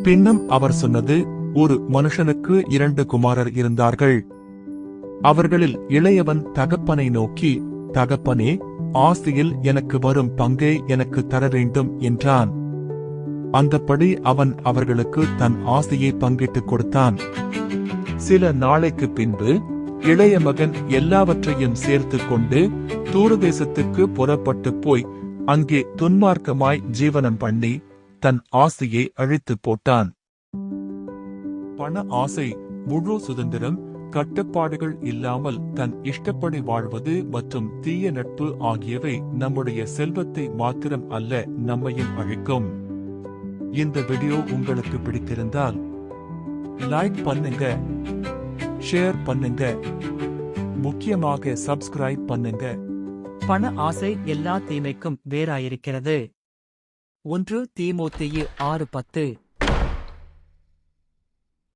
பின்னும் அவர் சொன்னது, ஒரு மனுஷனுக்கு 2 குமாரர் இருந்தார்கள். அவர்களில் இளையவன் தகப்பனை நோக்கி, தகப்பனே, ஆஸ்தியில் எனக்கு வரும் பங்கை எனக்கு தர வேண்டும் என்றான். அந்தப்படி அவன் அவர்களுக்கு தன் ஆஸ்தியை பங்கிட்டுக் கொடுத்தான். சில நாளைக்கு பின்பு இளைய மகன் எல்லாவற்றையும் சேர்த்துக் கொண்டு தூரதேசத்துக்கு புறப்பட்டு போய் அங்கே துன்மார்க்கமாய் ஜீவனம் பண்ணி தன் ஆசையை அழித்துப் போட்டான். பண ஆசை, முழு சுதந்திரம், கட்டுப்பாடுகள் இல்லாமல் தன் இஷ்டப்படி வாழ்வது மற்றும் தீய நட்பு ஆகியவை நம்முடைய செல்வத்தை மாத்திரம் அல்ல, நம்மையும் அழிக்கும். இந்த வீடியோ உங்களுக்கு பிடித்திருந்தால் லைக் பண்ணுங்க, ஷேர் பண்ணுங்க, முக்கியமாக சப்ஸ்கிரைப் பண்ணுங்க. பண ஆசை எல்லா தீமைக்கும் வேறாயிருக்கிறது. 1 தீமோத்தேயு 6:10